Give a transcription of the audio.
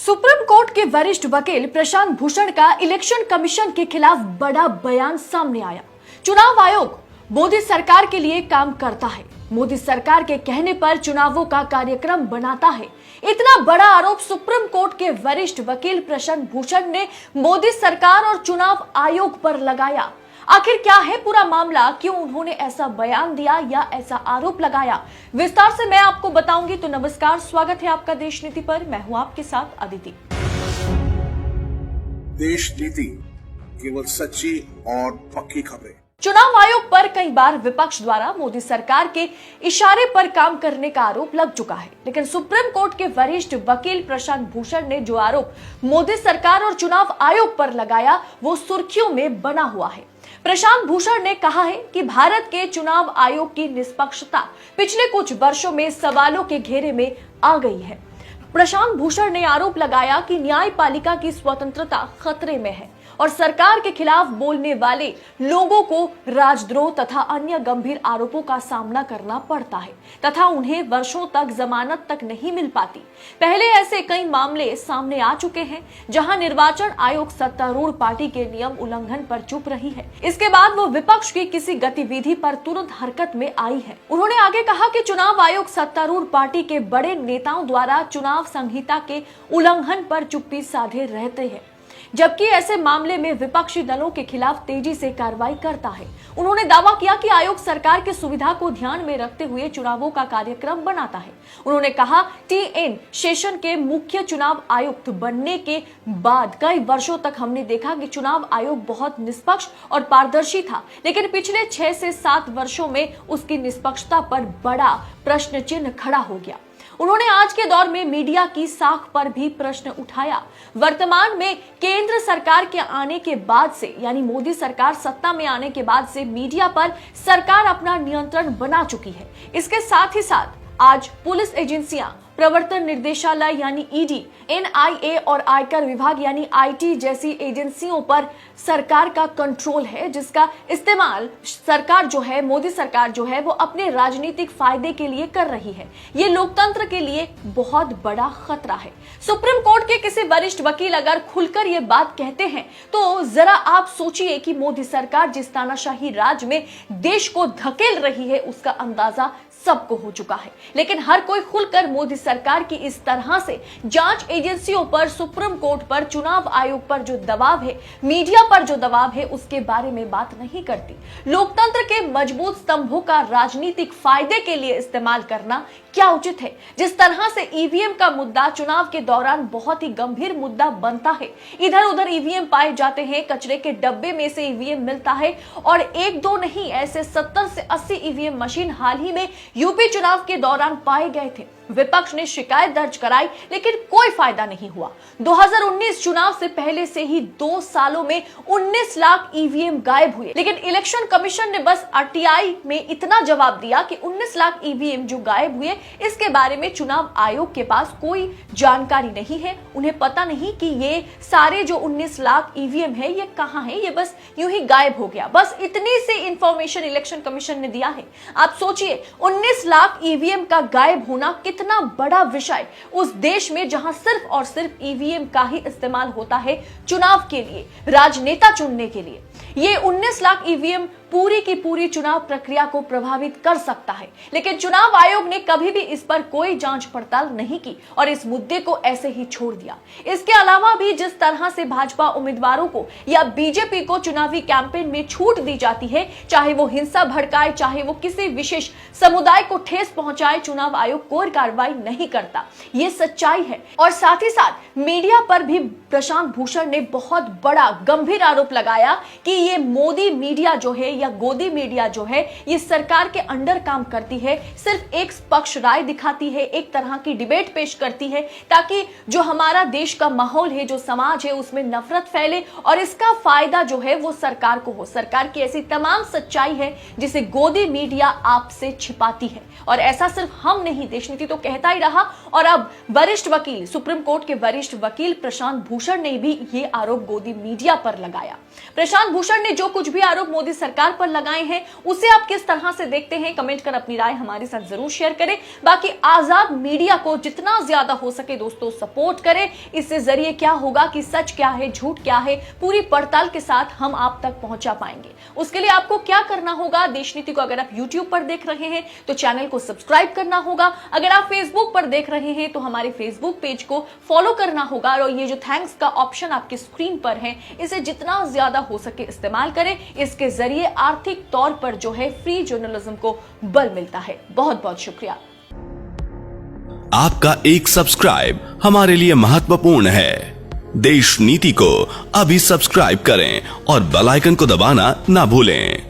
Supreme court के वरिष्ठ वकील प्रशांत भूषण का इलेक्शन कमीशन के खिलाफ बड़ा बयान सामने आया। चुनाव आयोग मोदी सरकार के लिए काम करता है, मोदी सरकार के कहने पर चुनावों का कार्यक्रम बनाता है। इतना बड़ा आरोप सुप्रीम कोर्ट के वरिष्ठ वकील प्रशांत भूषण ने मोदी सरकार और चुनाव आयोग पर लगाया। आखिर क्या है पूरा मामला, क्यों उन्होंने ऐसा बयान दिया या ऐसा आरोप लगाया, विस्तार से मैं आपको बताऊंगी। तो नमस्कार, स्वागत है आपका देश नीति पर। मैं हूं आपके साथ अदिति। देश नीति केवल सच्ची और पक्की खबरें। चुनाव आयोग पर कई बार विपक्ष द्वारा मोदी सरकार के इशारे पर काम करने का आरोप लग चुका है, लेकिन सुप्रीम कोर्ट के वरिष्ठ वकील प्रशांत भूषण ने जो आरोप मोदी सरकार और चुनाव आयोग पर लगाया वो सुर्खियों में बना हुआ है। प्रशांत भूषण ने कहा है कि भारत के चुनाव आयोग की निष्पक्षता पिछले कुछ वर्षों में सवालों के घेरे में आ गई है। प्रशांत भूषण ने आरोप लगाया कि न्यायपालिका की स्वतंत्रता खतरे में है और सरकार के खिलाफ बोलने वाले लोगों को राजद्रोह तथा अन्य गंभीर आरोपों का सामना करना पड़ता है तथा उन्हें वर्षों तक जमानत तक नहीं मिल पाती। पहले ऐसे कई मामले सामने आ चुके हैं जहां निर्वाचन आयोग सत्तारूढ़ पार्टी के नियम उल्लंघन पर चुप रही है। इसके बाद वो विपक्ष की किसी गतिविधि पर तुरंत हरकत में आई है। उन्होंने आगे कहा कि चुनाव आयोग सत्तारूढ़ पार्टी के बड़े नेताओं द्वारा चुनाव संहिता के उल्लंघन पर चुप्पी साधे रहते हैं, जबकि ऐसे मामले में विपक्षी दलों के खिलाफ तेजी से कार्रवाई करता है। उन्होंने दावा किया कि आयोग सरकार की सुविधा को ध्यान में रखते हुए चुनावों का कार्यक्रम बनाता है। उन्होंने कहा, टी.एन. शेषन के मुख्य चुनाव आयुक्त बनने के बाद कई वर्षों तक हमने देखा कि चुनाव आयोग बहुत निष्पक्ष और पारदर्शी था, लेकिन पिछले 6 से 7 वर्षों में उसकी निष्पक्षता पर बड़ा प्रश्न चिन्ह खड़ा हो गया। उन्होंने आज के दौर में मीडिया की साख पर भी प्रश्न उठाया। वर्तमान में केंद्र सरकार के आने के बाद से, यानी मोदी सरकार सत्ता में आने के बाद से मीडिया पर सरकार अपना नियंत्रण बना चुकी है। इसके साथ ही साथ आज पुलिस एजेंसियां, प्रवर्तन निर्देशालय यानी ईडी, एनआईए और आयकर विभाग यानी आईटी जैसी एजेंसियों पर सरकार का कंट्रोल है, जिसका इस्तेमाल सरकार जो है, मोदी सरकार जो है, वो अपने राजनीतिक फायदे के लिए कर रही है। ये लोकतंत्र के लिए बहुत बड़ा खतरा है। सुप्रीम कोर्ट के किसी वरिष्ठ वकील अगर खुलकर ये बात कहते हैं तो जरा आप सोचिए कि मोदी सरकार जिस तानाशाही राज में देश को धकेल रही है उसका अंदाजा सबको हो चुका है। लेकिन हर कोई खुलकर मोदी सरकार की इस तरह से जांच एजेंसियों पर, सुप्रीम कोर्ट पर, चुनाव आयोग पर जो दबाव है, मीडिया पर जो दबाव है, उसके बारे में बात नहीं करती। लोकतंत्र के मजबूत स्तंभों का राजनीतिक फायदे के लिए इस्तेमाल करना क्या उचित है? जिस तरह से ईवीएम का मुद्दा चुनाव के दौरान बहुत ही गंभीर मुद्दा बनता है, इधर उधर ईवीएम पाए जाते हैं, कचरे के डब्बे में से ईवीएम मिलता है और एक दो नहीं, ऐसे 70 से 80 ईवीएम मशीन हाल ही में यूपी चुनाव के दौरान पाए गए थे। विपक्ष ने शिकायत दर्ज कराई, लेकिन कोई फायदा नहीं हुआ। 2019 चुनाव से पहले से ही 2 सालों में 19 लाख ईवीएम गायब हुए, लेकिन इलेक्शन कमीशन ने बस आरटीआई में इतना जवाब दिया कि 19 लाख ईवीएम जो गायब हुए, इसके बारे में चुनाव आयोग के पास कोई जानकारी नहीं है। उन्हें पता नहीं कि ये सारे जो 19 लाख ईवीएम है ये कहां है, ये बस यूं ही गायब हो गया। बस इतनी सी इंफॉर्मेशन इलेक्शन कमीशन ने दिया है। आप सोचिए, 19 लाख ईवीएम का गायब होना कितना बड़ा विषय उस देश में जहां सिर्फ और सिर्फ ईवीएम का ही इस्तेमाल होता है चुनाव के लिए, राजनेता चुनने के लिए। ये 19 लाख ईवीएम पूरी की पूरी चुनाव प्रक्रिया को प्रभावित कर सकता है, लेकिन चुनाव आयोग ने कभी भी इस पर कोई जांच पड़ताल नहीं की और इस मुद्दे को ऐसे ही छोड़ दिया। इसके अलावा भी जिस तरह से भाजपा उम्मीदवारों को या बीजेपी को चुनावी कैंपेन में छूट दी जाती है, चाहे वो हिंसा भड़काए, चाहे वो किसी विशेष समुदाय को ठेस पहुंचाए, चुनाव आयोग कोई कार्रवाई नहीं करता। ये सच्चाई है। और साथ ही साथ मीडिया पर भी प्रशांत भूषण ने बहुत बड़ा गंभीर आरोप लगाया कि ये मोदी मीडिया जो है या गोदी मीडिया जो है, ये सरकार के अंडर काम करती है, सिर्फ एक पक्ष राय दिखाती है, एक तरह की डिबेट पेश करती है, ताकि जो हमारा देश का माहौल है, जो समाज है, उसमें नफरत फैले और इसका फायदा जो है वो सरकार को हो। सरकार की ऐसी तमाम सच्चाई है जिसे गोदी मीडिया आपसे छिपाती है, और ऐसा सिर्फ हम नहीं, देश नीति तो कहता ही रहा। और अब वरिष्ठ वकील, सुप्रीम कोर्ट के वरिष्ठ वकील प्रशांत भूषण ने भी ये आरोप गोदी मीडिया पर लगाया। प्रशांत भूषण ने जो कुछ भी आरोप मोदी सरकार आधार पर लगाए हैं उसे आप किस तरह से देखते हैं, कमेंट कर अपनी राय हमारे साथ जरूर शेयर करें। बाकी आजाद मीडिया को जितना ज्यादा हो सके दोस्तों सपोर्ट करें। इससे जरिए क्या होगा कि सच क्या है, झूठ क्या है, पूरी पड़ताल के साथ हम आप तक पहुंचा पाएंगे। उसके लिए आपको क्या करना होगा, देश नीति को अगर आप YouTube पर देख रहे हैं तो चैनल को सब्सक्राइब करना होगा, अगर आप फेसबुक पर देख रहे हैं तो हमारे फेसबुक पेज को फॉलो करना होगा, और ये जो थैंक्स का ऑप्शन आपकी स्क्रीन पर है इसे जितना ज्यादा हो सके इस्तेमाल करें। इसके जरिए आर्थिक तौर पर जो है फ्री जर्नलिज्म को बल मिलता है। बहुत बहुत शुक्रिया। आपका एक सब्सक्राइब हमारे लिए महत्वपूर्ण है। देश नीति को अभी सब्सक्राइब करें और बेल आइकन को दबाना ना भूलें।